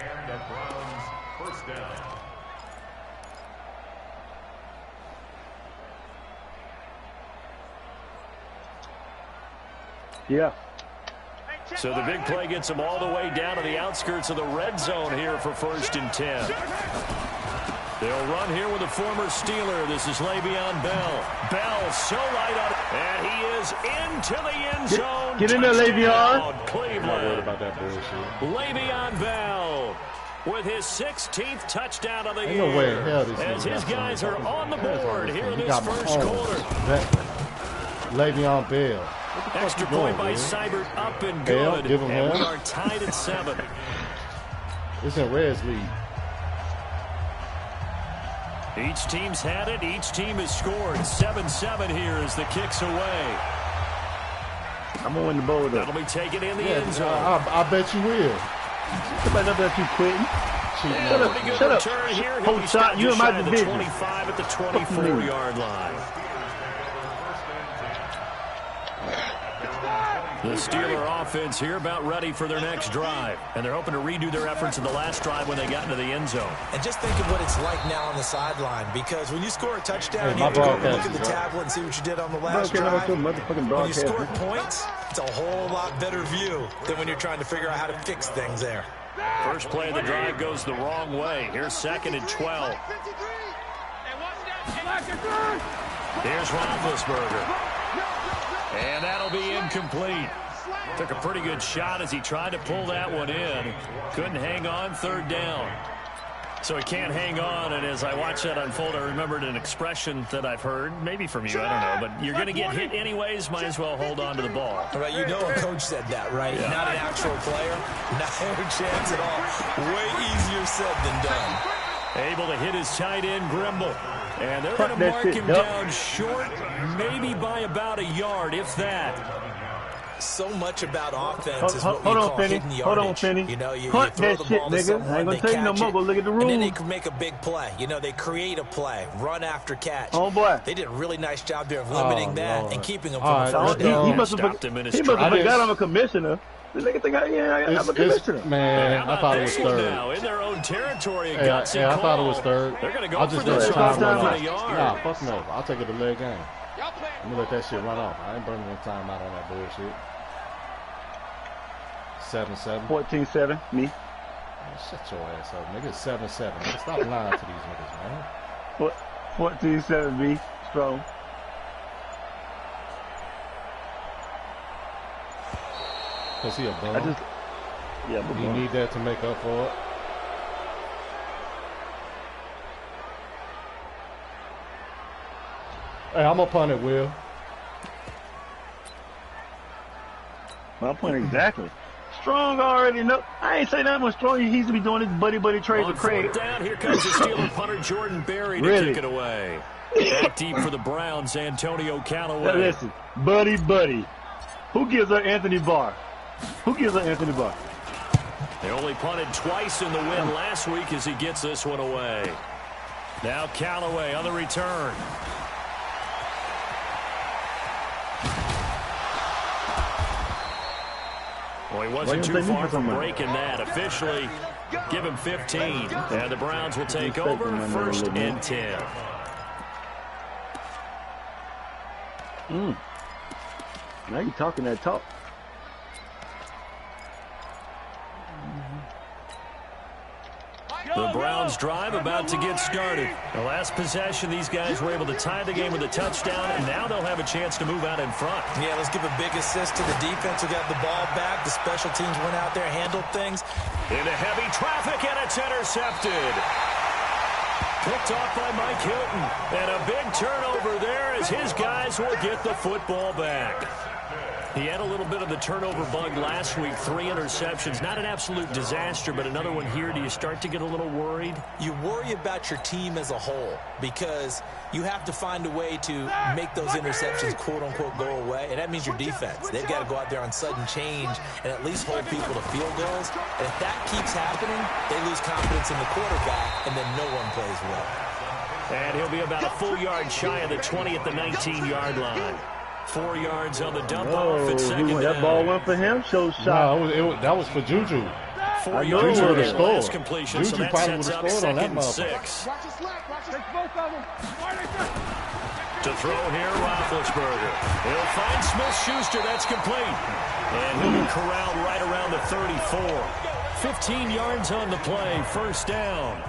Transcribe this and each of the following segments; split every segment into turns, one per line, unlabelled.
And the Browns first down.
Yeah.
So the big play gets them all the way down to the outskirts of the red zone here for 1st and 10. They'll run here with a former Steeler. This is Le'Veon Bell. Bell so light on it. And he is into the end zone.
Get in there, Le'Veon.
Cleveland.
I'm not worried about that bullshit.
Le'Veon Bell with his 16th touchdown of the year.
No way in hell this
as his guys are on the board here in
he
this
got
first quarter.
Le'Veon Bell.
Extra point by Seibert up and
Bell,
good.
give him
and we
one.
are tied at 7.
It's in Red's lead.
Each team's had it. Each team has scored. 7-7 here as the kick's away.
I'm going to win the bowl, though.
That'll be taken in the end zone.
I bet you will.
Somebody not that you quitting.
Shut up. Here.
Hold shot. You in my division.
25 at the 24-yard line. The Steeler offense here about ready for their next drive. And they're hoping to redo their efforts in the last drive when they got into the end zone.
And just think of what it's like now on the sideline. Because when you score a touchdown, you have to go look at the tablet and see what you did on the last drive. When you score points, it's a whole lot better view than when you're trying to figure out how to fix things there.
First play of the drive goes the wrong way. Here's 2nd and 12. Here's Roethlisberger. And that'll be incomplete. Took a pretty good shot as he tried to pull that one in. Couldn't hang on, 3rd down. So he can't hang on, and as I watched that unfold, I remembered an expression that I've heard, maybe from you, I don't know, but you're going to get hit anyways, might as well hold on to the ball.
Right, you know a coach said that, right? Yeah. Not an actual player. Not a chance at all. Way easier said than done.
Able to hit his tight end, Grimble. And they're going to mark him down short, maybe by about a yard, if that.
So much about offense is what
hold
we
on,
call
Finney.
hidden yardage.
Hold on, Finney.
You know, you
Hunt
throw
that
the
shit,
ball to
nigga.
someone,
I ain't
they
gonna tell you no
catch
more,
it,
but look at the
and then
rules.
they can make a big play. You know, they create a play, run after catch.
Oh, boy.
They did a really nice job there of limiting that
Lord.
and keeping them from a first
He
down.
must have forgot I'm a commissioner. The nigga think I'm a commissioner.
Man, I thought it was 3rd.
Now in their own territory,
I thought it was 3rd.
They're going to go
I'll
for
just
the
let
short
time run
run
out.
a yard.
Nah, fuck no. I'll take it to leg game. I'm going to let that shit run off. I ain't burning no time out on that bullshit. 7-7.
14-7, me.
Man, shut your ass up, nigga. It's 7-7. Nigga, stop lying to these niggas, man.
What? 14-7, me. Strong.
Cause he a bum.
Yeah,
You need that to make up for it. Hey, I'm gonna punt it, Will.
My point exactly. Strong already know. I ain't say that much Strong. He needs to be doing his buddy trade with Craig.
Down, here comes the Steeler punter Jordan Berry to kick it away. Back deep for the Browns, Antonio Callaway.
Now listen, buddy. Who gives her Anthony Barr?
They only punted twice in the win last week as he gets this one away. Now Callaway on the return. Well, he wasn't too far from breaking that. Officially, give him 15. And the Browns will take over 1st and 10.
Now you talking that talk.
The Browns drive about to get started. The last possession, these guys were able to tie the game with a touchdown, and now they'll have a chance to move out in front.
Yeah, let's give a big assist to the defense who got the ball back. The special teams went out there, handled things.
Into heavy traffic, and it's intercepted. Picked off by Mike Hilton. And a big turnover there as his guys will get the football back. He had a little bit of the turnover bug last week, 3 interceptions. Not an absolute disaster, but another one here. Do you start to get a little worried?
You worry about your team as a whole because you have to find a way to make those interceptions, quote-unquote, go away, and that means your defense. They've got to go out there on sudden change and at least hold people to field goals. And if that keeps happening, they lose confidence in the quarterback, and then no one plays well.
And he'll be about a full yard shy of the 20 at the 19-yard line. 4 yards on the dump off at second down.
That ball went for him. So shot.
No, that was for Juju.
4
I know
yards
he
on
would've
his
scored.
last completion, so
Juju
that
probably
sets up
would've scored on that
2nd and
motherfucker.
6. To throw here, Roethlisberger. He'll find Smith-Schuster. That's complete. And he'll be corralled right around the 34. 15 yards on the play. First down.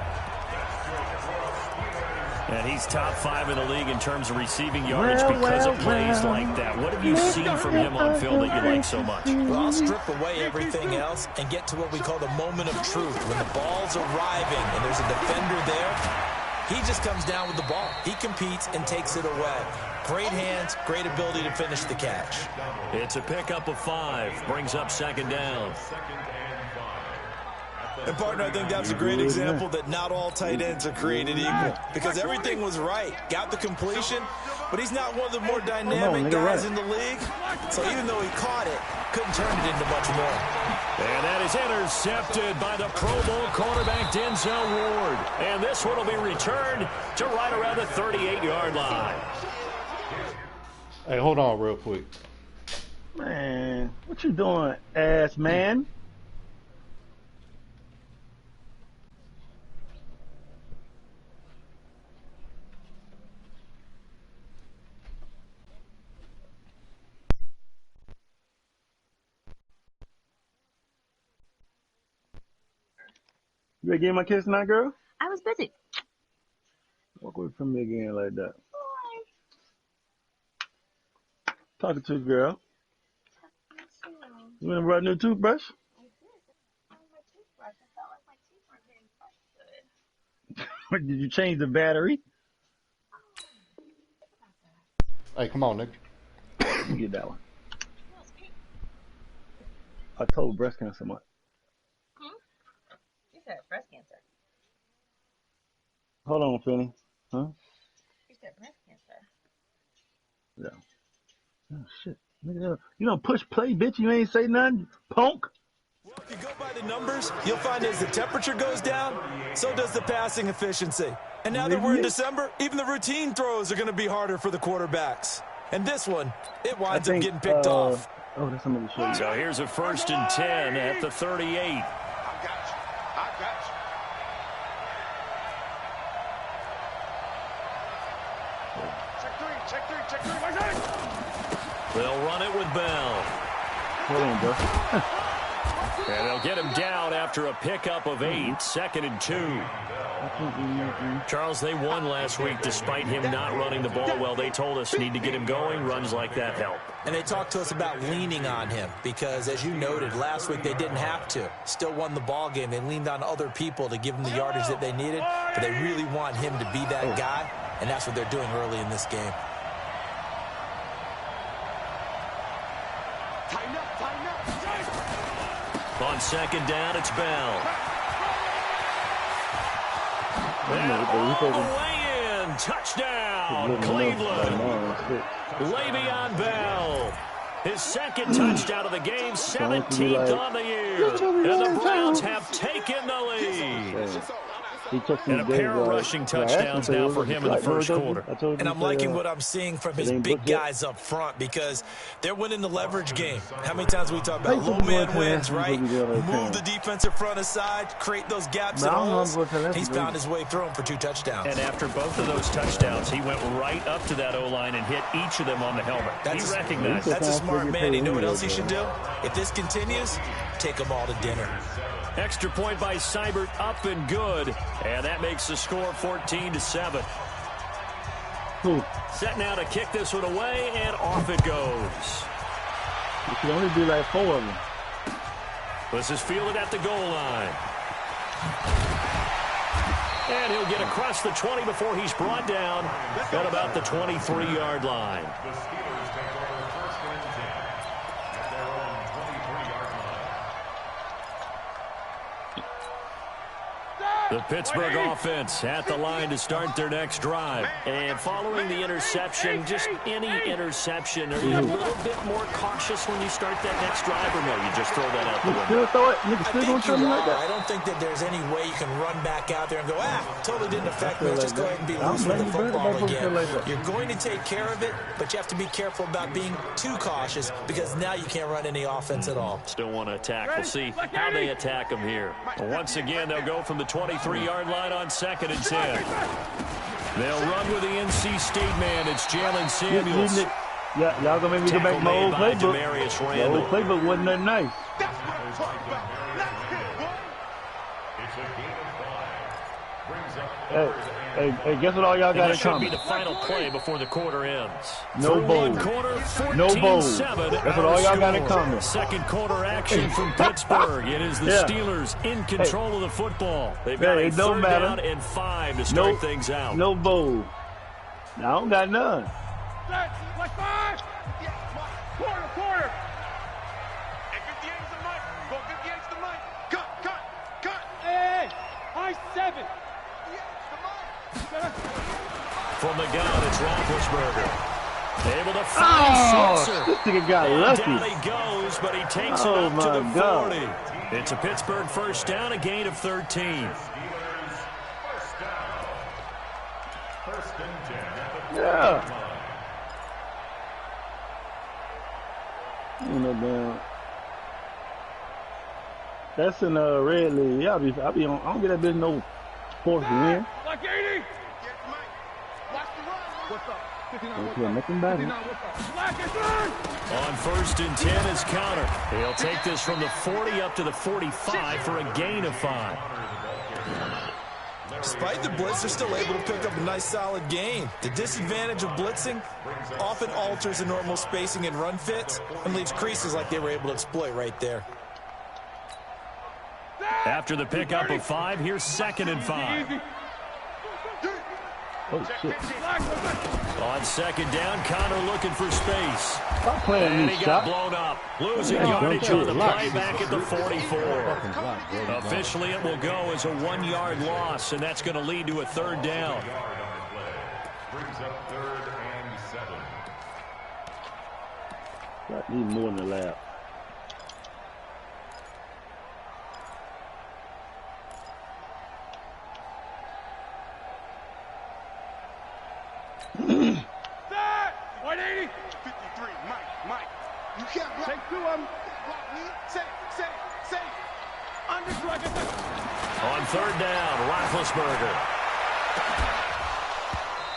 And he's top 5 in the league in terms of receiving yardage because of plays like that. What have you seen from him on field that you like so much?
Well, I'll strip away everything else and get to what we call the moment of truth. When the ball's arriving and there's a defender there, he just comes down with the ball. He competes and takes it away. Great hands, great ability to finish the catch.
It's a pickup of 5. Brings up 2nd down.
And, partner, I think that's a great example that not all tight ends are created equal. Because everything was right. Got the completion, but he's not one of the more dynamic guys in the league. So even though he caught it, couldn't turn it into much more.
And that is intercepted by the Pro Bowl quarterback Denzel Ward. And this one will be returned to right around the 38-yard line.
Hey, hold on real quick.
Man, what you doing, ass man? You ready to give my kiss now, girl?
I was busy.
Walk away from me again like that. Talking to a girl. You want to run a new toothbrush?
I did. That's my toothbrush. I felt like my teeth weren't getting brushed good.
Did you change the battery?
Hey, come on, nigga.
You get that one. I told breast cancer much.
You said breast cancer.
Hold on, Finny. Huh?
You said breast cancer.
Yeah. Oh, shit. Nigga, you don't push play, bitch. You ain't say nothing, punk.
Well, if you go by the numbers, you'll find as the temperature goes down, so does the passing efficiency. And now that we're in December, even the routine throws are going to be harder for the quarterbacks. And this one, it winds up getting picked off.
Oh, that's somebody to show you.
So here's a 1st and 10 at the 38. They'll run it with Bell.
Hold on, bro.
And they'll get him down after a pickup of 8, 2nd and 2. Charles, they won last week despite him not running the ball well. They told us need to get him going. Runs like that help.
And they talked to us about leaning on him because, as you noted, last week they didn't have to. Still won the ball game. They leaned on other people to give them the yardage that they needed, but they really want him to be that guy, and that's what they're doing early in this game.
On 2nd down, it's Bell. And all the way in. Touchdown, Cleveland. Le'Veon Bell. His 2nd touchdown of the game, 17th on the year. And the Browns have taken the lead. And a pair of rushing touchdowns now for him in the first quarter.
And I'm liking what I'm seeing from his big guys up front because they're winning the leverage game. How many times we talk about low man wins, right? Move the defensive front aside, create those gaps and holes. He's found his way through them for 2 touchdowns.
And after both of those touchdowns, he went right up to that O-line and hit each of them on the helmet. He recognized
that's a smart man. You know what else he should do? If this continues, take them all to dinner.
Extra point by Seibert, up and good. And that makes the score 14-7. Set now to kick this one away, and off it goes.
You can only do like 4 of them.
This is fielded at the goal line. And he'll get across the 20 before he's brought down at about the 23-yard line. The Pittsburgh offense at the line to start their next drive.
And following the interception, just any interception, are you a little bit more cautious when you start that next drive, or no, you just throw that out the window?
Still throw it. Nigga
I
still
think
gonna throw
you
me like
are. I
that.
don't think that there's any way you can run back out there and go, totally didn't affect me. Let's just go ahead and be
I'm
loose with the
blaming
football
Bird.
again.
Like that.
You're going to take care of it, but you have to be careful about being too cautious because now you can't run any offense at all.
Still want to attack. We'll see how they attack them here.
Once again, they'll go from the 23-yard line on 2nd and 10. They'll run with the NC State man. It's Jalen Samuels.
Yeah, y'all gonna make me go back to my old playbook. The old playbook wasn't that nice. Hey, guess what all y'all got in
This should
common?
be the final play before the quarter ends.
No
Through
bowl.
one quarter, 14-7.
No bowl. That's what all y'all got in common.
Second quarter action from Pittsburgh. It is the Steelers in control of the football. They've got a
it don't
third
matter.
down and 5 to start things out.
No bowl. I don't got none.
Like 5. Quarter. And 58's the mic. Go 58's the mic. Cut. Hey, high 7.
From the gun, it's Roethlisberger. Able to find Switzer.
This nigga got
And
lucky.
down he goes, but he takes it
Oh,
up to the
my God.
40. It's a Pittsburgh first down, a gain of 13.
First and 10.
Yeah. You know, damn. That's in the red league. I be on. I don't get that bitch no fourth win.
Like 80. Watch the run. What's up? 59.
Nothing better.
On first and 10 is Counter. He'll take this from the 40 up to the 45 for a gain of 5.
Despite the blitz, they're still able to pick up a nice, solid gain. The disadvantage of blitzing often alters the normal spacing and run fits and leaves creases like they were able to exploit right there.
After the pickup of 5, here's 2nd and 5.
Oh shit!
On 2nd down, Connor looking for space.
Stop playing
And
me,
he got
shot.
blown up. Losing
Yeah,
yardage
don't
on the
do it.
play back at the 44.
Block.
Officially, it will go as a 1-yard loss, and that's going to lead to a 3rd down.
Brings up 3rd and 7.
I need more in the lab.
Set. 180. 53. Mike. You can't block. Take 2 of them. Block me. Say. Under like
On 3rd down, Roethlisberger.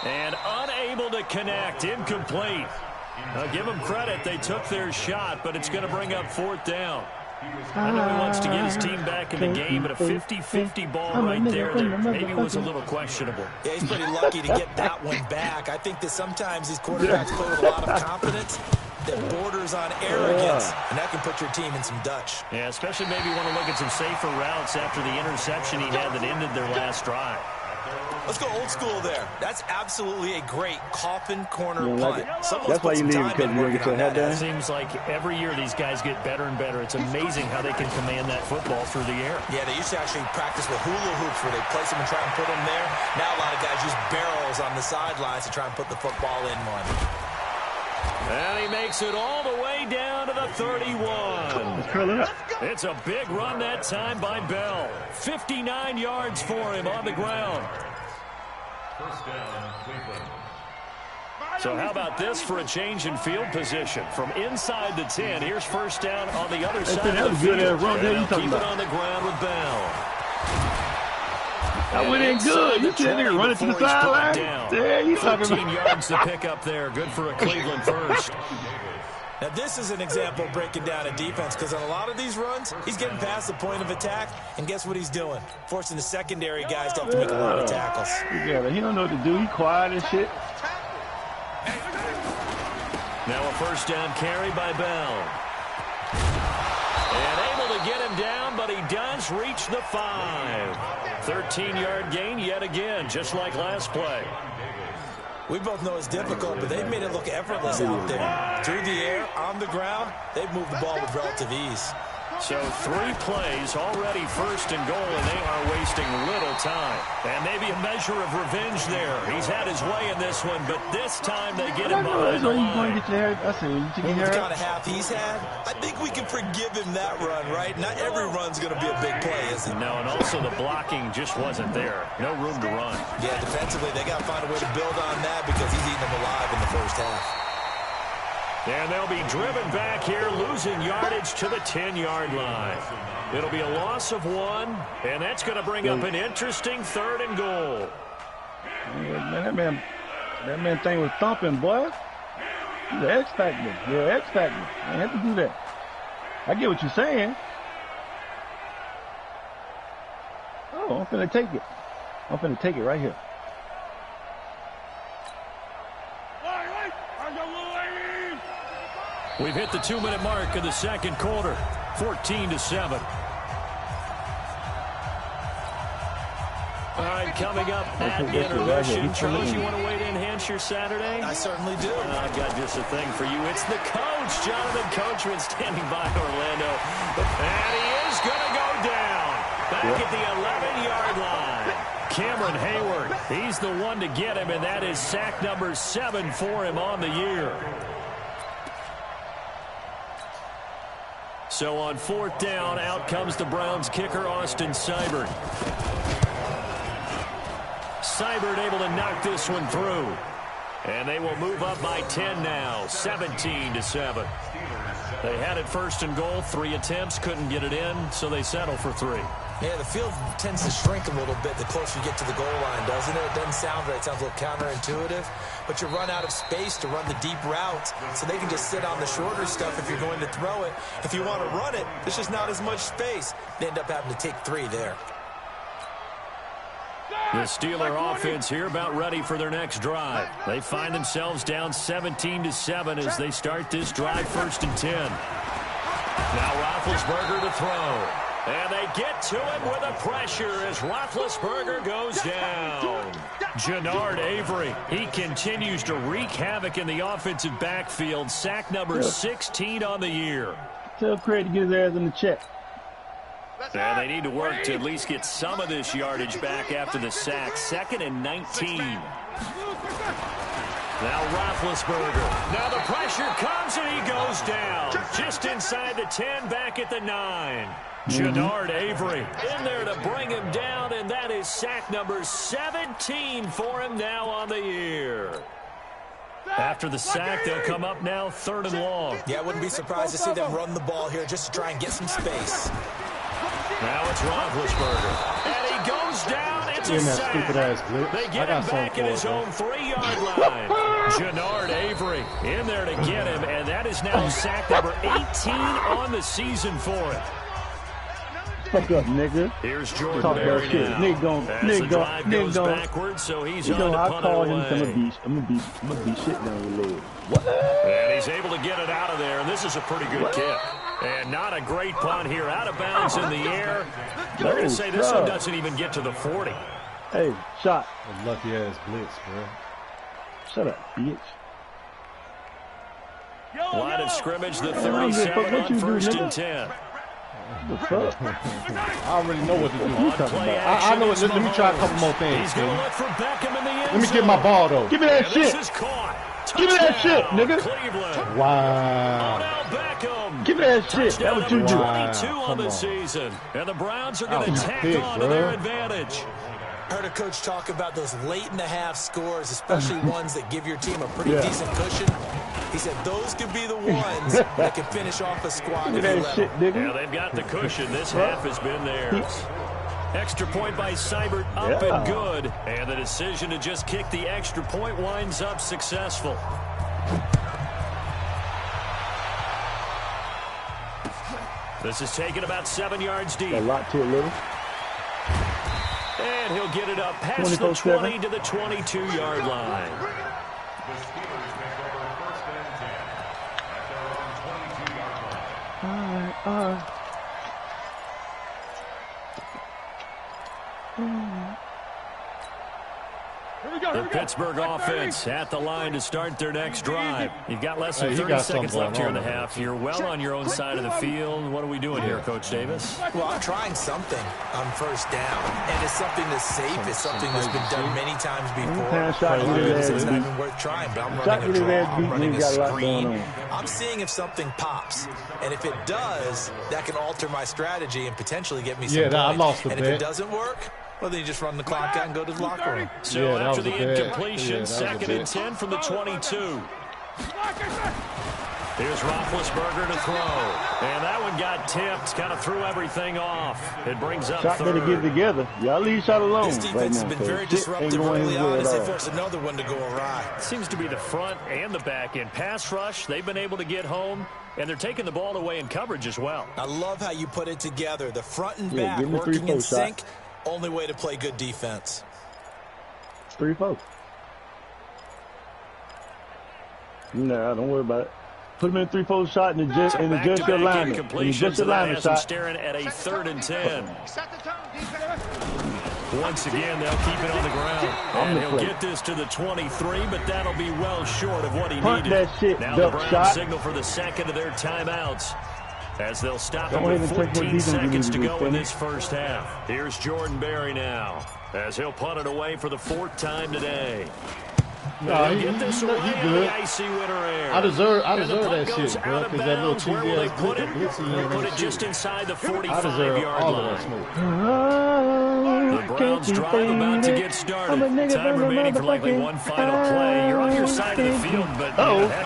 And unable to connect, incomplete. Now give them credit, they took their shot, but it's going to bring up 4th down. I know he wants to get his team back in the game, but a 50-50 ball right there that maybe was a little questionable.
Yeah, he's pretty lucky to get that one back. I think that sometimes these quarterbacks play with a lot of confidence that borders on arrogance, and that can put your team in some Dutch.
Yeah, especially maybe want to look at some safer routes after the interception he had that ended their last drive.
Let's go old school there. That's absolutely a great coffin corner
You don't
punt.
like it?
Someone's
That's why
put
you
some
leave it,
time in
because you
working
get your
on
head
that.
down.
It seems like every year these guys get better and better. It's amazing how they can command that football through the air.
Yeah, they used to actually practice with hula hoops where they place them and try and put them there. Now a lot of guys use barrels on the sidelines to try and put the football in one.
And he makes it all the way down to the 31.
Curl it up.
It's a big run that time by Bell. 59 yards for him on the ground.
First down, Cleveland.
So how about this for a change in field position? From inside the 10, here's first down on the other side
that
of
was
the
good
field.
run there you
And
talking
keep it
about.
on the ground with Bell.
That went in good. You see that nigga running to the sideline? Yeah, you talking
13
about.
yards to pick up there. Good for a Cleveland first.
Now, this is an example of breaking down a defense because on a lot of these runs, he's getting past the point of attack, and guess what he's doing? Forcing the secondary guys to have to make a lot of tackles.
Yeah, he don't know what to do. He quiet and shit.
Now a first down carry by Bell. And able to get him down, but he does reach the 5. 13-yard gain yet again, just like last play.
We both know it's difficult, but they've made it look effortless out there. Through the air, on the ground, they've moved the ball with relative ease.
So 3 plays already first and goal, and they are wasting little time. And maybe a measure of revenge there. He's had his way in this one, but this time they get him behind the line.
With the kind
of half he's had, I think we can forgive him that run, right? Not every run's going to be a big play, is it?
No, and also the blocking just wasn't there. No room to run.
Yeah, defensively, they got to find a way to build on that because he's eating them alive in the first half.
And they'll be driven back here, losing yardage to the 10-yard line. It'll be a loss of 1, and that's going to bring up an interesting 3rd and goal.
Yeah, man, that man thing was thumping, boy. He's an X Factor. Yeah, X Factor. I have to do that. I get what you're saying. Oh, I'm finna take it. I'm finna take it right here.
We've hit the 2-minute mark of the second quarter, 14-7. All right, coming up at intermission. Charles, you want to wait to enhance your Saturday?
I certainly do.
I've got just a thing for you. It's the coach, Jonathan Coachman, standing by Orlando. And he is going to go down back at the 11-yard line. Cameron Hayward, he's the one to get him, and that is sack number 7 for him on the year. So on 4th down, out comes the Browns kicker, Austin Seibert. Seibert able to knock this one through. And they will move up by 10 now, 17-7. They had it 1st and goal, 3 attempts, couldn't get it in, so they settle for 3.
Yeah, the field tends to shrink a little bit the closer you get to the goal line, doesn't it? It doesn't sound right. It sounds a little counterintuitive. But you run out of space to run the deep routes, so they can just sit on the shorter stuff if you're going to throw it. If you want to run it, there's just not as much space. They end up having to take 3 there.
The Steeler offense here about ready for their next drive. They find themselves down 17-7 as they start this drive 1st and 10. Now Roethlisberger to throw. And they get to him with a pressure as Roethlisberger goes down. Jannard Avery, he continues to wreak havoc in the offensive backfield. Sack number 16 on the year.
Tell Craig to get his ass in the check.
And they need to work to at least get some of this yardage back after the sack. 2nd and 19. Now Roethlisberger. Now the pressure comes and he goes down. Just inside the 10, back at the 9. Jannard Avery in there to bring him down, and that is sack number 17 for him now on the year. After the sack, they'll come up now 3rd and long.
Yeah, I wouldn't be surprised to see them run the ball here just to try and get some space.
Now it's Roethlisberger. And he goes down. It's a sack. They get him back at his own 3-yard line. Jannard Avery in there to get him, and that is now sack number 18 on the season for him.
Fuck up, nigga.
Here's Jordan
Talk
Berry
that shit.
Nigga goes backwards, so he's on to punt it away.
I'm gonna be shit down your leg. What?
And he's able to get it out of there, and this is a pretty good kick. And not a great punt here. Out of bounds in the air. They're going to say this one doesn't even get to the 40.
Hey, shot.
A lucky ass blitz, bro.
Shut up, bitch.
Line of scrimmage, the 37 on 1st and 10.
The fuck?
I already know what to do. I know what. Let me try a couple more things.
He's going to look for Beckham in the end zone.
Let me get my ball, though.
Give me that shit.
This is caught.
Give me that shit, nigga.
Cleveland.
Wow.
Odell Beckham.
Give me that shit.
Touchdown
That's what you do.
22 on the season. And the Browns are going to tack on to their advantage.
I heard a coach talk about those late-in-the-half scores, especially ones that give your team a pretty decent cushion. He said those could be the ones that can finish off a squad.
Give me that shit, nigga.
Yeah, they've got the cushion. This half has been theirs. Extra point by Seibert, up and good. And the decision to just kick the extra point winds up successful. This is taken about 7 yards deep.
A lot to it, little.
And he'll get it up past the 20 to the 22-yard line. The Pittsburgh offense at the line to start their next drive. You've got less than 30 seconds left here in the half. You're well on your own side of the field. What are we doing here, Coach Davis?
Well, I'm trying something on first down, and it's something that's safe. It's something that's been done many times before. It's not even worth trying, but I'm running a draw. I'm running a screen. I'm seeing if something pops, and if it does, that can alter my strategy and potentially get me some points.
I lost the bet.
And if it doesn't work, well, then you just run the clock out and go to the locker room.
So after the incompletion, 2nd and 10 from the 22. Here's Roethlisberger to throw. And that one got tipped, kind of threw everything off. It brings up
shot
3rd.
better get together. Y'all leave shot alone.
This defense has been very disruptive early on as they force another one to go awry.
Seems to be the front and the back end. Pass rush, they've been able to get home, and they're taking the ball away in coverage as well.
I love how you put it together. The front and back working in sync.
Shot.
Only way to play good defense.
3-4. Nah, don't worry about it. Put him in 3-4 shot and adjust your alignment.
Incompletion, so that has him staring at a 3rd and 10. Once again, they'll keep it on the ground. And he'll get this to the 23, but that'll be well short of what he needed.
That shit,
now the Browns signal for the second of their timeouts, as they'll stop him with 14 seconds to go in this first half. Here's Jordan Berry now, as he'll punt it away for the 4th time today.
No, he good. I deserve that shit, bro, because that little cheesy ass
put it just inside the 45-yard line. The Browns drive about to get started. Time remaining for likely one final play. You're on your side of the field, but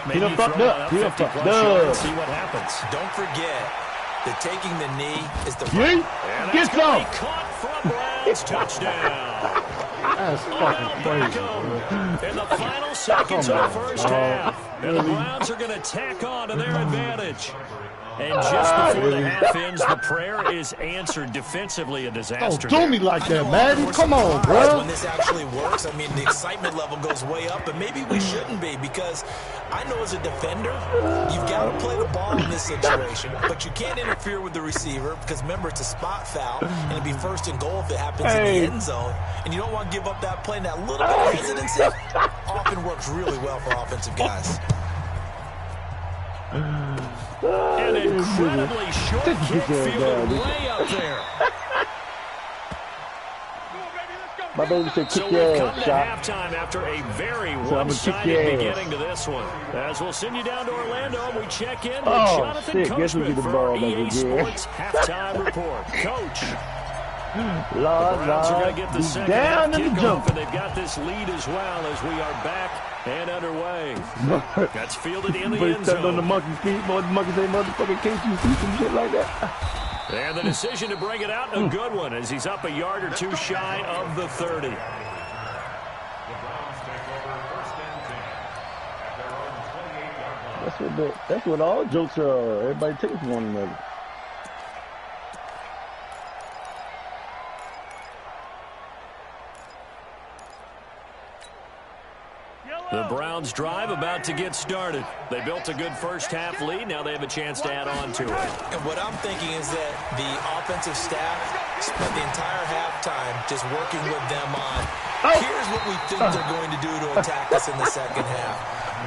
maybe you throw it up 50+ yards and see what happens.
Don't forget that taking the knee is the
right. Get some.
Caught for a Browns touchdown.
That's fucking crazy, bro.
In the final seconds of the first half, and the Browns are going to tack on to their advantage. And just before the half ends, the prayer is answered. Defensively, a disaster.
Don't do me like that, man. Come on, bro.
When this actually works, I mean, the excitement level goes way up, but maybe we shouldn't be, because I know as a defender, you've got to play the ball in this situation, but you can't interfere with the receiver, because remember, it's a spot foul, and it'd be 1st and goal if it happens in the end zone, and you don't want to give up that play, and that little bit of hesitancy often works really well for offensive guys.
An incredibly short kick fielded way up there.
My baby said kick
So
your
we've
ass,
come to halftime after a very one-sided beginning to this one. As we'll send you down to Orlando, and we check in with Jonathan Coachman for EA Sports Halftime Report. Coach. The Browns are going to get the second half kickoff, and they've got this lead as well as we are back and underway. That's fielded in the end zone.
On the monkey's feet, the monkey say, motherfucker, can't you see some shit like that?
And the decision to bring it out, a good one, as he's up a yard or two shy of the 30.
That's what all jokes are. Everybody takes one another.
The Browns drive about to get started. They built a good first half lead. Now they have a chance to add on to it.
And what I'm thinking is that the offensive staff spent the entire halftime just working with them on, here's what we think they're going to do to attack us in the second half.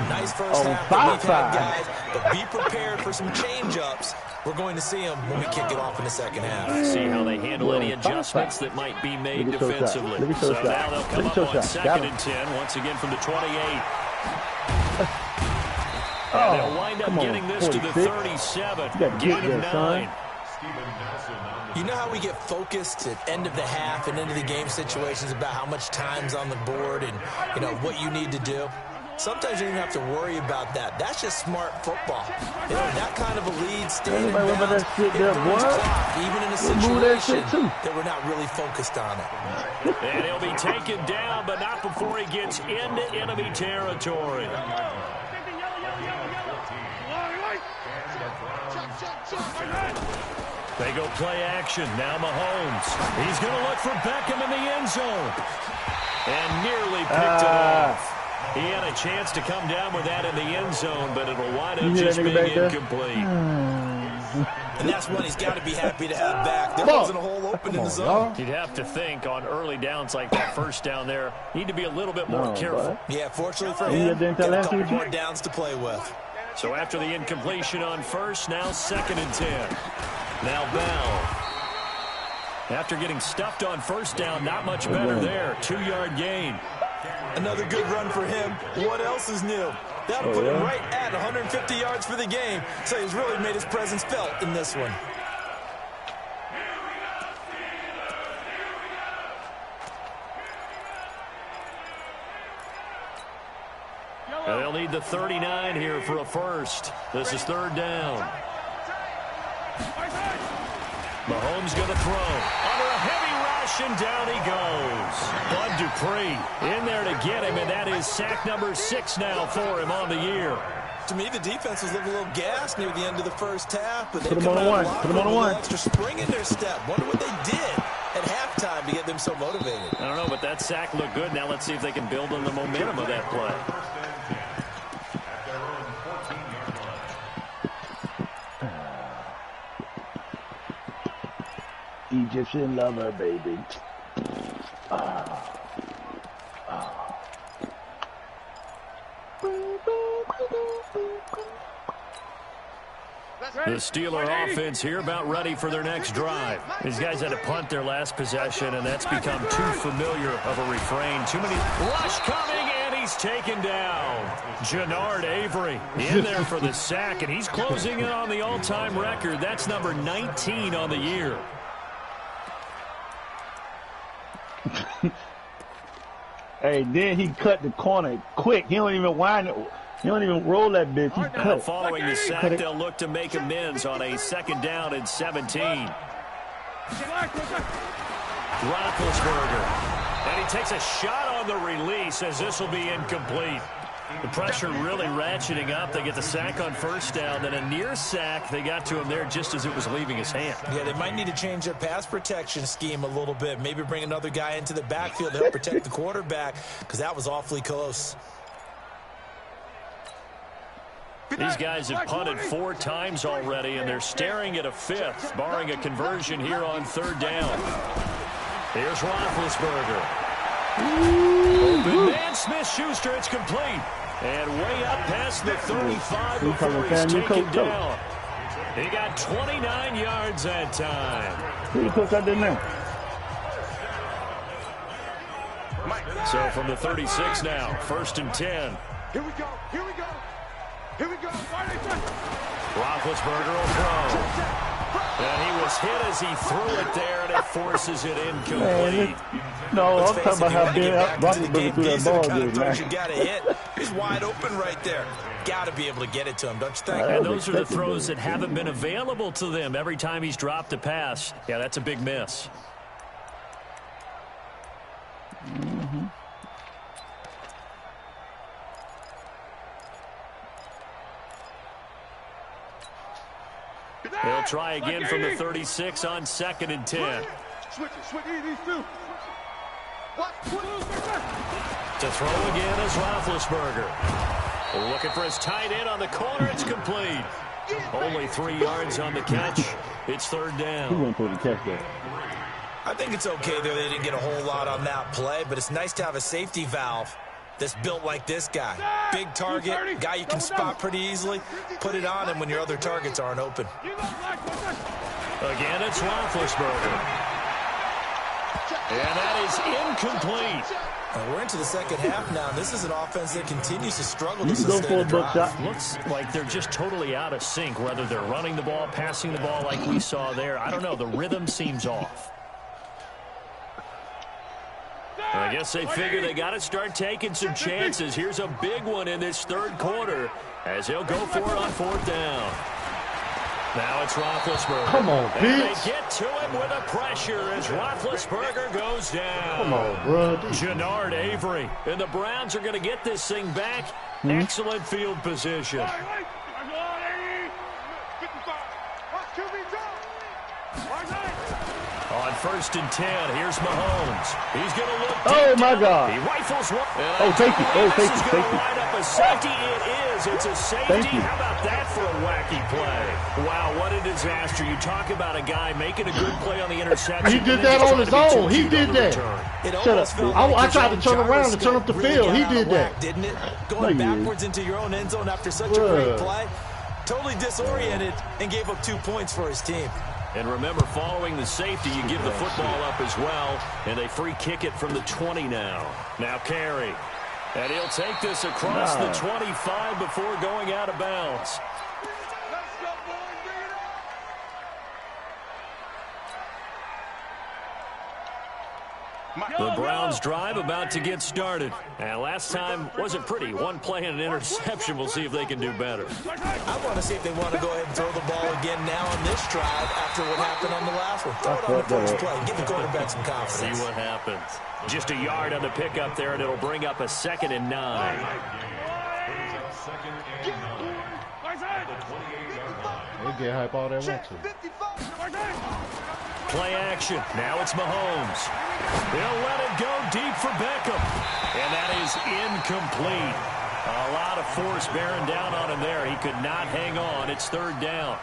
Nice first half that we've had, guys, but be prepared for some change-ups. We're going to see them when we kick it off in the second half.
See how they handle any adjustments that might be made defensively. So now they'll come up on 2nd and 10, once again from the 28. And they'll wind up getting this to the 37. Gain of 9.
You know how we get focused at end of the half and into the game situations about how much time's on the board and, you know, what you need to do? Sometimes you don't have to worry about that. That's just smart football. You know, that kind of a lead, staying in bounds, it burns clock, even in a situation that we're not really focused on it.
And he'll be taken down, but not before he gets into enemy territory. They go play action. Now Mahomes. He's going to look for Beckham in the end zone. And nearly picked it off. He had a chance to come down with that in the end zone, but it'll wind up just being incomplete.
and that's one he's got to be happy to have back. There wasn't a hole open in the zone.
You'd have to think on early downs like that first down there, need to be a little bit more careful.
Yeah, fortunately for him, got a couple more downs to play with.
So after the incompletion on first, now 2nd and 10. Now Bell. After getting stuffed on first down, not much better there. 2-yard gain.
Another good run for him. What else is new? That'll put him right at 150 yards for the game. So he's really made his presence felt in this one.
They'll need the 39 here for a first. This is 3rd down. Mahomes going to throw. Under a heavy rush, and down he goes. Bud Dupree in there to get him, and that is sack number 6 now for him on the year.
To me, the defense was a little gassed near the end of the first half, but they
come on one.
Extra spring in their step. Wonder what they did at halftime to get them so motivated.
I don't know, but that sack looked good. Now let's see if they can build on the momentum of that play.
Egyptian lover, baby.
The Steeler offense here about ready for their next drive. These guys had to punt their last possession, and that's become too familiar of a refrain. Too many. Rush coming, and he's taken down. Jannard Avery in there for the sack, and he's closing in on the all-time record. That's number 19 on the year.
Hey, then he cut the corner quick. He don't even wind it. He don't even roll that bitch. He cut it.
Following the sack, they'll look to make amends on a 2nd down and 17. Roethlisberger. And he takes a shot on the release as this will be incomplete. The pressure really ratcheting up. They get the sack on first down, then a near sack. They got to him there just as it was leaving his hand.
Yeah, they might need to change their pass protection scheme a little bit. Maybe bring another guy into the backfield to help protect the quarterback, because that was awfully close.
These guys have punted 4 times already, and they're staring at a 5th, barring a conversion here on 3rd down. Here's Roethlisberger. Open man, Smith-Schuster, it's complete. And way up past the 35 before he's taken down. He got 29 yards that time. So from the 36 now, 1st and 10.
Here we go. Here we go. Here we go.
Roethlisberger will throw. And he was hit as he threw it there, and it forces it incomplete.
No, I'm talking about how big Roethlisberger threw that ball.
You got to hit. He's wide open right there. Got to be able to get it to him, don't you think?
And those are the throws that haven't been available to them every time he's dropped a pass. Yeah, that's a big miss.
Mm-hmm.
He'll try again from the 36 on 2nd and 10.
Switch these two.
To throw again is Roethlisberger. Looking for his tight end on the corner. It's complete. Only 3 yards on the catch. It's 3rd down.
He went for the catch there.
I think it's okay there. They didn't get a whole lot on that play, but it's nice to have a safety valve that's built like this guy. Big target, guy you can spot pretty easily. Put it on him when your other targets aren't open.
Again, it's Roethlisberger. And that is incomplete.
We're into the 2nd half now. This is an offense that continues to struggle to sustain a drive.
Looks like they're just totally out of sync, whether they're running the ball, passing the ball like we saw there. I don't know. The rhythm seems off. I guess they figure they got to start taking some chances. Here's a big one in this 3rd quarter as he'll go for it on 4th down. Now it's Roethlisberger.
Come on,
and they
bitch.
get to him with a pressure as Roethlisberger goes down.
Come on, bro.
Jannard Avery. And the Browns are going to get this thing back. Excellent field position. On 1st and 10. Here's Mahomes. He's going to look deep.
Oh, my God.
He rifles one.
Oh, safety. Oh, safety.
This is going to line up a safety. It is. It's a safety. How about that for a wacky play? Wow, what a disaster. You talk about a guy making a good play on the interception.
He did that on his own. He did that.
Shut
up. I tried to turn around and turn up the field. He did that.
Didn't it? Going backwards into your own end zone after such a great play. Totally disoriented and gave up 2 points for his team.
And remember, following the safety, you give the football up as well, and they free kick it from the 20 now. Now Carey. And he'll take this across the 25 before going out of bounds. The Browns drive about to get started. And last time wasn't pretty. One play and an interception. We'll see if they can do better.
I want to see if they want to go ahead and throw the ball again now on this drive after what happened on the last one. Throw it on the first play. Give the quarterback some confidence.
See what happens. Just a yard on the pickup there, and it'll bring up a 2nd and 9.
They get hype all they want to.
Play action. Now it's Mahomes. They'll let it go deep for Beckham. And that is incomplete. A lot of force bearing down on him there. He could not hang on. It's 3rd down.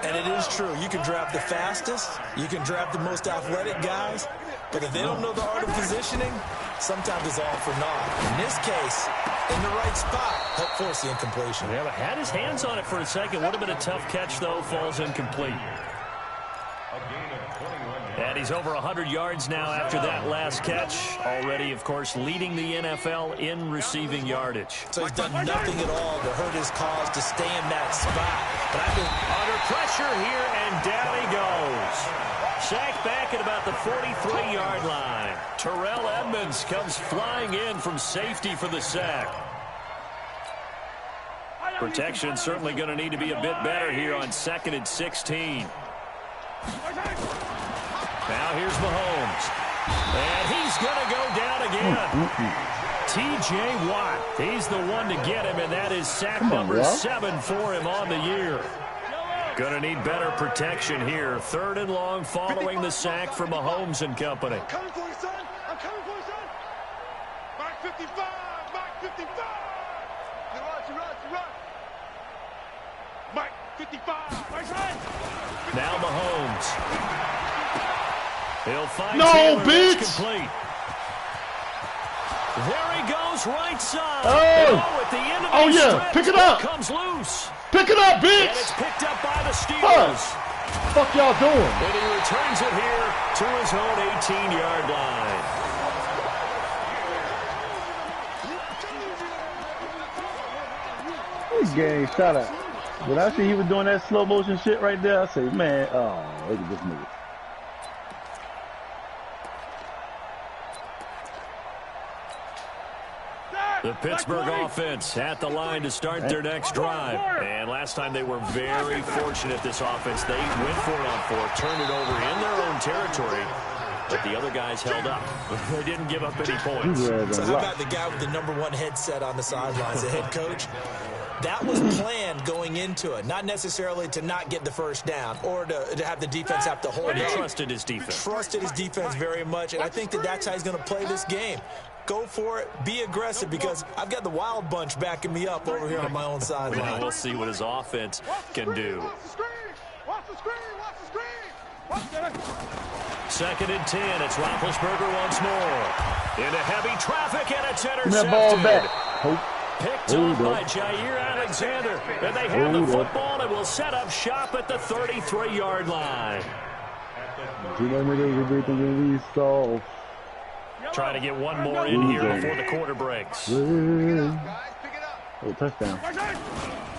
And it is true. You can draft the fastest. You can draft the most athletic guys. But if they don't know the art of positioning, sometimes it's all for naught. In this case, in the right spot, help force the incompletion.
Yeah, but had his hands on it for a second. Would have been a tough catch, though. Falls incomplete. And he's over 100 yards now after that last catch. Already, of course, leading the NFL in receiving yardage.
So he's done nothing at all to hurt his cause to stay in that spot. But I've been
under pressure here, and down he goes. Sacked back at about the 43-yard line. Terrell Edmonds comes flying in from safety for the sack. Protection certainly going to need to be a bit better here on 2nd and 16. Now here's Mahomes. And he's going to go down again. T.J. Watt, he's the one to get him, and that is sack number 7 for him on the year. Going to need better protection here. 3rd and long following the sack for Mahomes and company.
I'm coming for you, son. I'm coming for you, son. Mark 55. Mark 55. You run. Mark 55. My son.
Now Mahomes. He'll find complete. There he goes, right side.
Oh,
at the end of the stretch,
pick it up.
Comes loose.
Pick it up, bitch.
And it's picked up by the Steelers.
Fuck y'all doing?
And he returns it here to his own 18-yard line.
This game shot up. When I see he was doing that slow motion shit right there, I say, man, oh, look at this nigga.
The Pittsburgh offense at the line to start their next drive. And last time they were very fortunate, this offense. They went for it on 4th, turned it over in their own territory. But the other guys held up. They didn't give up any points.
So how about the guy with the #1 headset on the sidelines, the head coach? That was planned going into it, not necessarily to not get the first down or to have the defense have to hold it.
He trusted his defense.
Trusted his defense very much, and I think that's how he's going to play this game. Go for it. Be aggressive, because I've got the wild bunch backing me up over here on my own sideline.
We'll see what his offense can do.
Watch the screen.
2nd and 10. It's Roethlisberger once more. Into heavy traffic, and it's intercepted.
That ball back.
Picked off by Jair Alexander. And they have the football and will set up shop at the 33-yard line. Trying to get one more in here before the quarter breaks.
Oh, touchdown.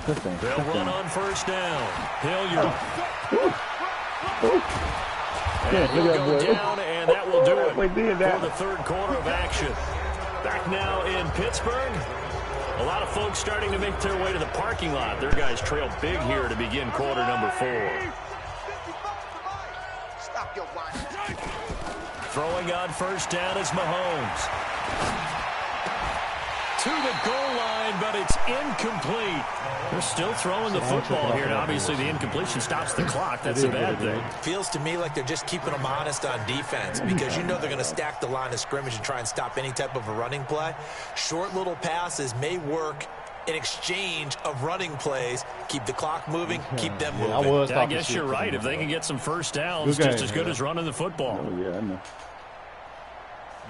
They'll run on 1st down. Hilliard. And he'll go down, and that will do it for the 3rd quarter of action. Back now in Pittsburgh. A lot of folks starting to make their way to the parking lot. Their guys trail big here to begin quarter number 4. Throwing on 1st down is Mahomes. to the goal line, but it's incomplete. They're still throwing the football here, and obviously the incompletion stops the clock. That's a bad thing.
Feels to me like they're just keeping them honest on defense because you know they're going to stack the line of scrimmage and try and stop any type of a running play. Short little passes may work in exchange of running plays. Keep the clock moving, keep them moving.
I guess you're right. If they can get some first downs, just as good as running the football.
Oh, yeah, I know.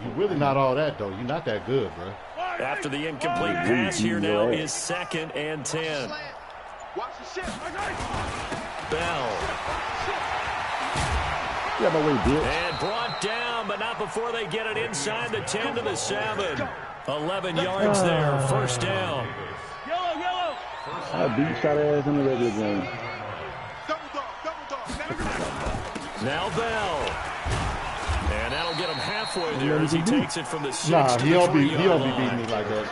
You're really not all that, though. You're not that good, bro.
After the incomplete pass here now is 2nd and 10. Bell.
Yeah, but we did.
And brought down, but not before they get it inside the 10 to the 7. 11 yards there, first down.
I beat shot ass in the regular game.
Now Bell. And that'll get him halfway there as he takes it from the 6 to the 3
he'll be
line.
beating me like that.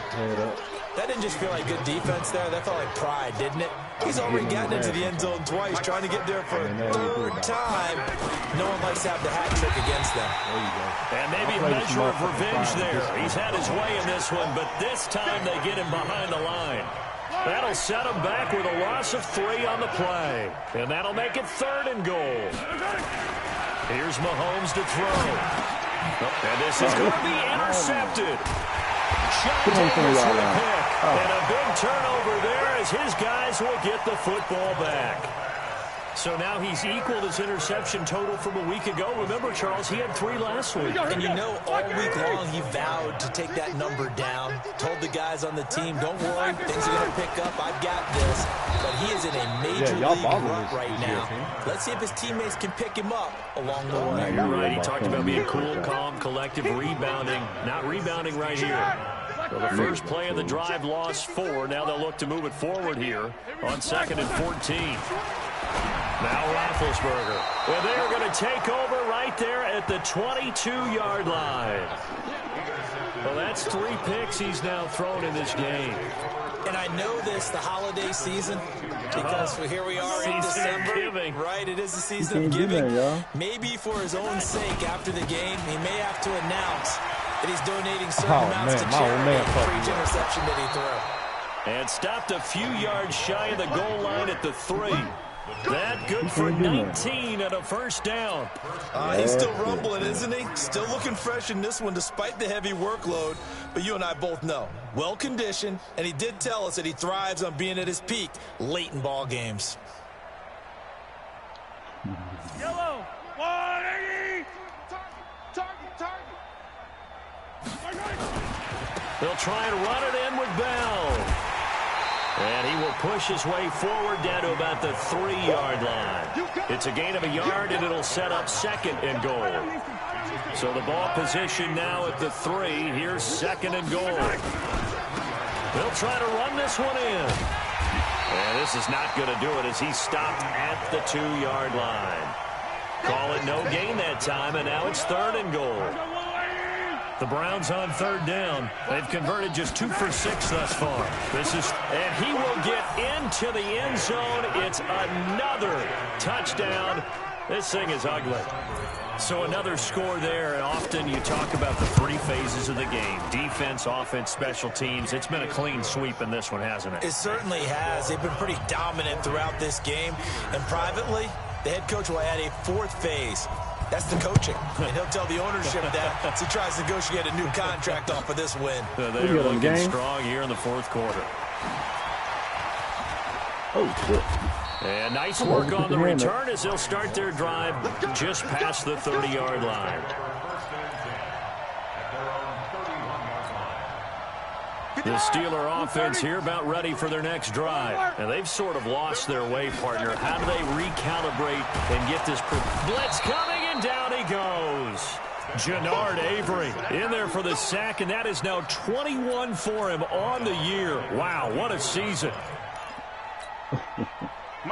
That didn't just feel like good defense there. That felt like pride, didn't it? He's already gotten into the end zone twice, trying to get there for a third time. No one likes to have the hat trick against them.
There you go.
And maybe a measure of revenge there. He's had his way in this one, but this time they get him behind the line. That'll set him back with a loss of 3 on the play. And that'll make it 3rd and goal. Here's Mahomes to throw. And this is going to be intercepted. Shot Davis with a pick. And a big turnover there as his guys will get the football back. So now he's equaled his interception total from a week ago. Remember, Charles, he had 3 last week.
And you know, all week long he vowed to take that number down. Told the guys on the team, don't worry, things are going to pick up. I've got this. But he is in a major league rut right now. Let's see if his teammates can pick him up along the way.
You're right. He talked about being cool, calm, collective, rebounding. Not rebounding right here. So the first play of the drive lost 4. Now they'll look to move it forward here on 2nd and 14. Now Roethlisberger. Well, they are going to take over right there at the 22-yard line. Well, that's 3 picks he's now thrown in this game.
And I know this, the holiday season, because here we are in December. Right, it is the season of giving. Maybe for his own sake, after the game, he may have to announce that he's donating certain amounts to charity for each interception that he threw.
And stopped a few yards shy of the goal line at the 3. That good for 19 and a first down.
He's still rumbling, isn't he? Still looking fresh in this one despite the heavy workload. But you and I both know, well-conditioned, and he did tell us that he thrives on being at his peak late in ball games.
Yellow, 180.
They'll try and run it in with Bell. And he will push his way forward down to about the 3-yard line. It's a gain of a yard, and it'll set up 2nd and goal. So the ball position now at the 3. Here's 2nd and goal. They'll try to run this one in. And this is not going to do it as he stopped at the 2-yard line. Call it no gain that time, and now it's 3rd and goal. The Browns on 3rd down. They've converted just 2 for 6 thus far. And he will get into the end zone. It's another touchdown. This thing is ugly. So another score there, and often you talk about the 3 phases of the game. Defense, offense, special teams. It's been a clean sweep in this one, hasn't it?
It certainly has. They've been pretty dominant throughout this game. And privately, the head coach will add a 4th phase. That's the coaching. And he'll tell the ownership that as he tries to negotiate a new contract off of this win.
They're looking strong here in the 4th quarter.
Oh, shit.
And nice work on the return as they'll start their drive just past the 30-yard line. The Steeler offense here about ready for their next drive. And they've sort of lost their way, partner. How do they recalibrate and get this blitz coming, and down he goes. Jannard Avery in there for the sack, and that is now 21 for him on the year. Wow, what a season.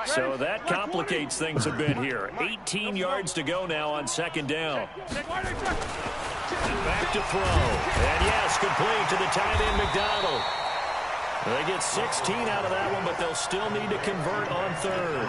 So that complicates things a bit here. 18 yards to go now on 2nd down. And back to throw. And yes, complete to the tight end, McDonald. They get 16 out of that one, but they'll still need to convert on 3rd.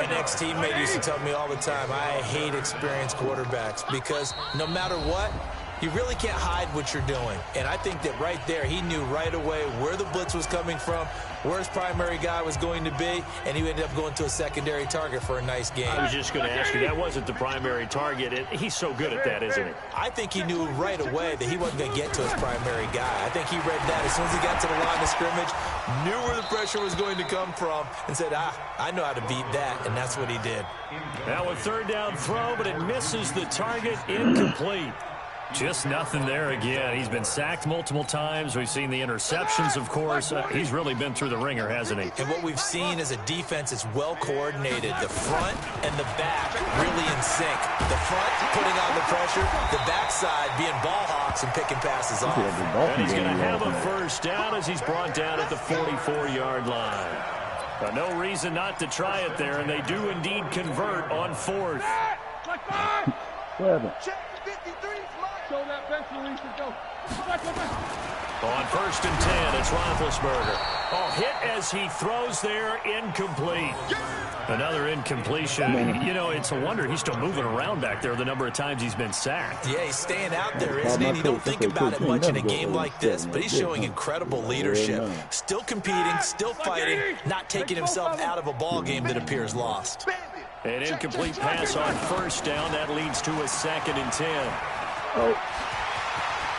An ex-teammate used to tell me all the time, I hate experienced quarterbacks because no matter what, You really can't hide what you're doing. And I think that right there, he knew right away where the blitz was coming from, where his primary guy was going to be, and he ended up going to a secondary target for a nice game.
I was just going to ask you, that wasn't the primary target. He's so good at that, isn't he?
I think he knew right away that he wasn't going to get to his primary guy. I think he read that as soon as he got to the line of scrimmage, knew where the pressure was going to come from, and said, I know how to beat that, and that's what he did.
Now a third down throw, but it misses the target, incomplete. Just nothing there again. He's been sacked multiple times. We've seen the interceptions, of course. He's really been through the ringer, hasn't he?
And what we've seen is a defense that's well coordinated. The front and the back really in sync. The front putting on the pressure, the backside being ball hawks and picking passes off.
And he's going to have a first down as he's brought down at the 44-yard line. But no reason not to try it there, and they do indeed convert on fourth. On first and 10, it's Roethlisberger. Oh, hit as he throws there, incomplete. Another incompletion. You know, it's a wonder he's still moving around back there the number of times he's been sacked.
Yeah, he's staying out there, isn't he? And you don't think about it much in a game like this, but he's showing incredible leadership. Still competing, still fighting, not taking himself out of a ball game that appears lost.
An incomplete pass on first down. That leads to a 2nd and 10.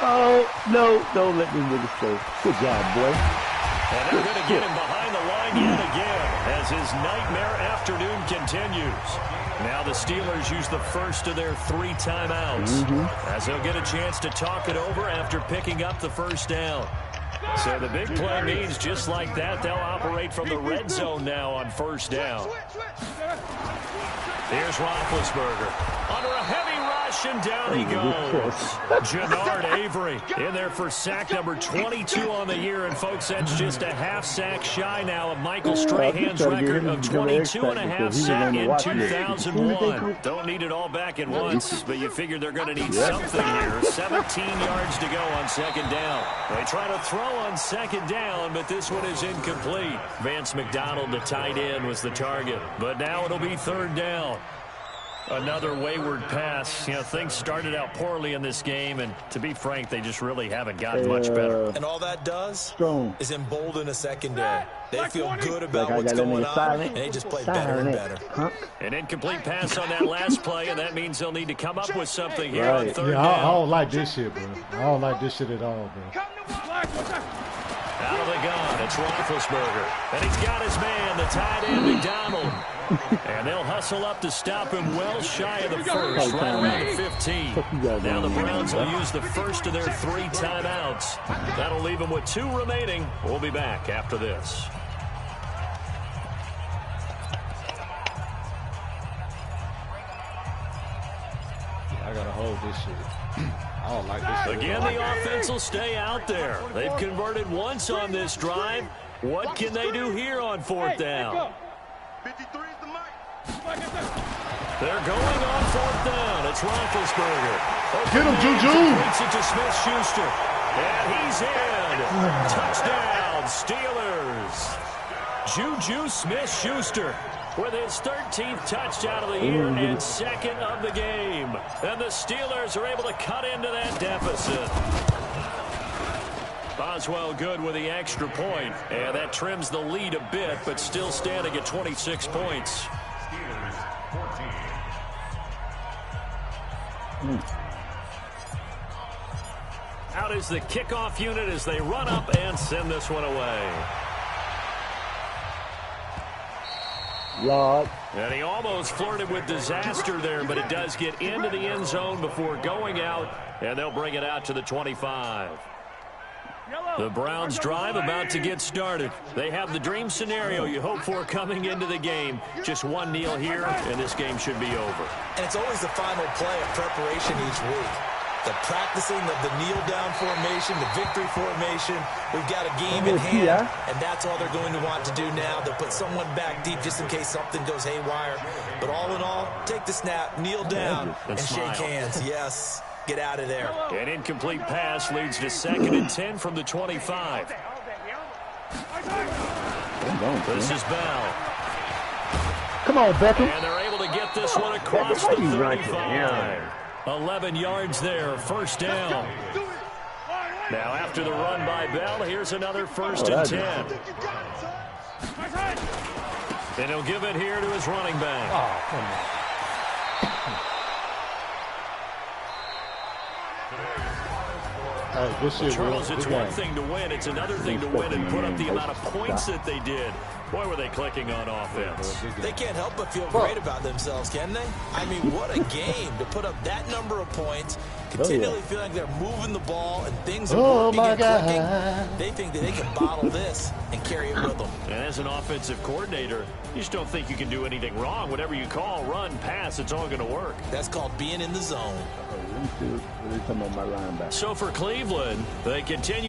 Oh, no, don't let me move this go. Good job, boy.
And they're going to get him behind the line yet again as his nightmare afternoon continues. Now the Steelers use the first of their 3 timeouts as they'll get a chance to talk it over after picking up the first down. So the big play means just like that, they'll operate from the red zone now on first down. Here's Roethlisberger under a heavy rush, and down he goes. Jannard Avery in there for sack number 22 on the year. And, folks, that's just a half sack shy now of Michael Strahan's record of 22.5 sack in 2001. Don't need it all back at once, but you figure they're going to need something here. 17 yards to go on 2nd down. They try to throw on 2nd down, but this one is incomplete. Vance McDonald, the tight end, was the target. But now it'll be 3rd down. Another wayward pass. You know, things started out poorly in this game, and to be frank, they just really haven't gotten much better.
And all that does is embolden a secondary. They feel good about what's going on, and they just play better and better.
An incomplete pass on that last play, and that means they'll need to come up with something here on 3rd down.
Yeah, I don't like this shit, bro. I don't like this shit at all, bro.
Out of the gun, it's Roethlisberger. And he's got his man, the tight end, McDonald. And they'll hustle up to stop him well shy of the first, right around the 15. Now the Browns will use the first of their 3 timeouts. That'll leave them with 2 remaining. We'll be back after this.
I gotta hold this shit. I don't like this shit.
Again, the offense will stay out there. They've converted once on this drive. What can they do here on 4th down?
53 is the mic.
They're going on 4th down. It's Roethlisberger.
Get him, Juju.
Brings it to Smith-Schuster. And he's in. Touchdown, Steelers. Juju Smith-Schuster with his 13th touchdown of the year and 2nd of the game. And the Steelers are able to cut into that deficit. Boswell good with the extra point, and that trims the lead a bit, but still standing at 26 points. Out is the kickoff unit as they run up and send this one away. And he almost flirted with disaster there, but it does get into the end zone before going out, and they'll bring it out to the 25. The Browns drive about to get started. They have the dream scenario you hope for coming into the game. Just one kneel here, and this game should be over.
And it's always the final play of preparation each week. The practicing of the kneel-down formation, the victory formation. We've got a game in hand, and that's all they're going to want to do now. They'll put someone back deep just in case something goes haywire. But all in all, take the snap, kneel down, and shake hands. Yes. Get out of there.
An incomplete pass leads to 2nd and 10 from the 25. This is Bell.
Come on, Beckham.
And they're able to get this one across the 35.
11 yards there, first down. Now after the run by Bell, here's another 1st and 10. And he'll give it here to his running back.
Oh, come on. Hey, good shit,
Charles, it's
good
one
game.
thing to win. It's another thing to win and put up the amount of points that they did. Boy, were they clicking on offense.
They can't help but feel great about themselves, can they? I mean, what a game to put up that number of points, continually feel like they're moving the ball and things are working and clicking. They think that they can bottle this and carry it with them.
And as an offensive coordinator, you just don't think you can do anything wrong. Whatever you call, run, pass, it's all going to work.
That's called being in the zone.
So for Cleveland, they continue.